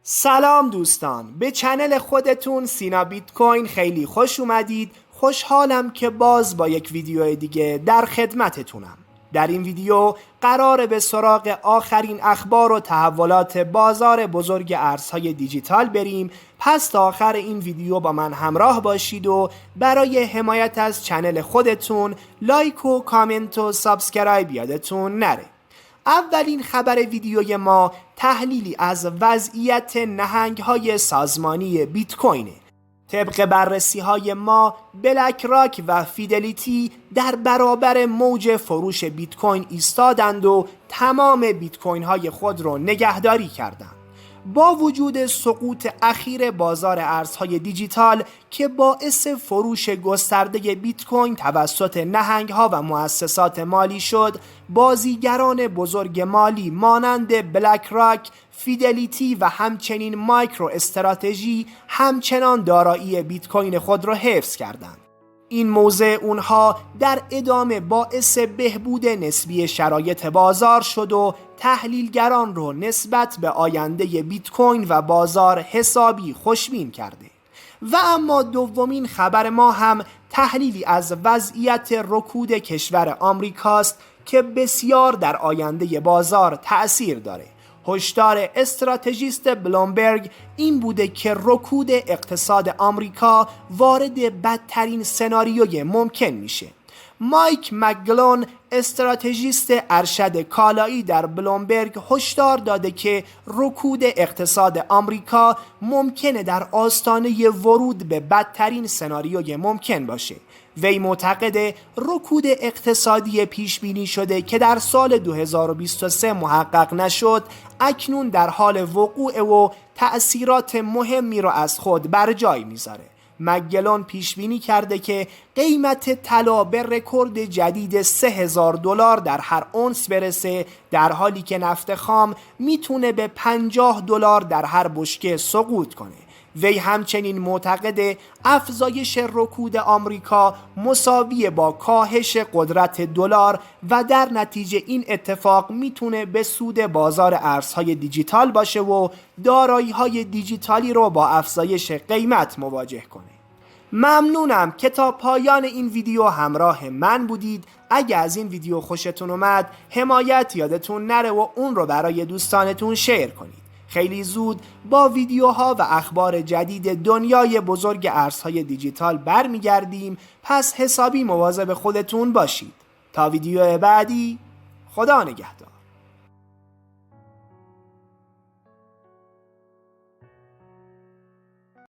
سلام دوستان، به چنل خودتون سینا بیت کوین خیلی خوش اومدید. خوشحالم که باز با یک ویدیو دیگه در خدمتتونم. در این ویدیو قراره به سراغ آخرین اخبار و تحولات بازار بزرگ ارزهای دیجیتال بریم. پس تا آخر این ویدیو با من همراه باشید و برای حمایت از چنل خودتون لایک و کامنت و سابسکرایب یادتون نره. اولین خبر ویدیوی ما تحلیلی از وضعیت نهنگ‌های سازمانی بیت کوینه. طبق بررسی‌های ما بلک راک و فیدلیتی در برابر موج فروش بیت کوین ایستادند و تمام بیت کوین‌های خود را نگهداری کردند. با وجود سقوط اخیر بازار ارزهای دیجیتال که باعث فروش گسترده بیت کوین توسط نهنگ‌ها و مؤسسات مالی شد، بازیگران بزرگ مالی مانند بلک راک، فیدلیتی و همچنین مایکرو استراتژی همچنان دارایی بیت کوین خود را حفظ کردند. این موضع اونها در ادامه باعث بهبود نسبی شرایط بازار شد و تحلیلگران رو نسبت به آینده بیت کوین و بازار حسابی خوشبین کرده. و اما دومین خبر ما هم تحلیلی از وضعیت رکود کشور آمریکاست که بسیار در آینده بازار تأثیر داره. هشدار استراتژیست بلومبرگ این بوده که رکود اقتصاد آمریکا وارد بدترین سناریوی ممکن میشه. مایک مکگلون استراتژیست ارشد کالایی در بلومبرگ هشدار داده که رکود اقتصاد آمریکا ممکنه در آستانه ورود به بدترین سناریوی ممکن باشه. وی معتقد رکود اقتصادی پیش بینی شده که در سال 2023 محقق نشد اکنون در حال وقوع و تأثیرات مهمی را از خود بر جای میذاره. مکگلون پیش بینی کرده که قیمت طلا به رکورد جدید $3000 در هر اونس برسه، در حالی که نفت خام میتونه به $50 در هر بشکه سقوط کنه. وی همچنین معتقد افزایش رکود آمریکا مساوی با کاهش قدرت دلار و در نتیجه این اتفاق میتونه به سود بازار ارزهای دیجیتال باشه و دارایی‌های دیجیتالی رو با افزایش قیمت مواجه کنه. ممنونم که تا پایان این ویدیو همراه من بودید. اگه از این ویدیو خوشتون اومد حمایت یادتون نره و اون رو برای دوستانتون شیر کنید. خیلی زود با ویدیوها و اخبار جدید دنیای بزرگ ارزهای دیجیتال برمیگردیم. پس حسابی مواظب خودتون باشید. تا ویدیو بعدی، خدا نگهدار.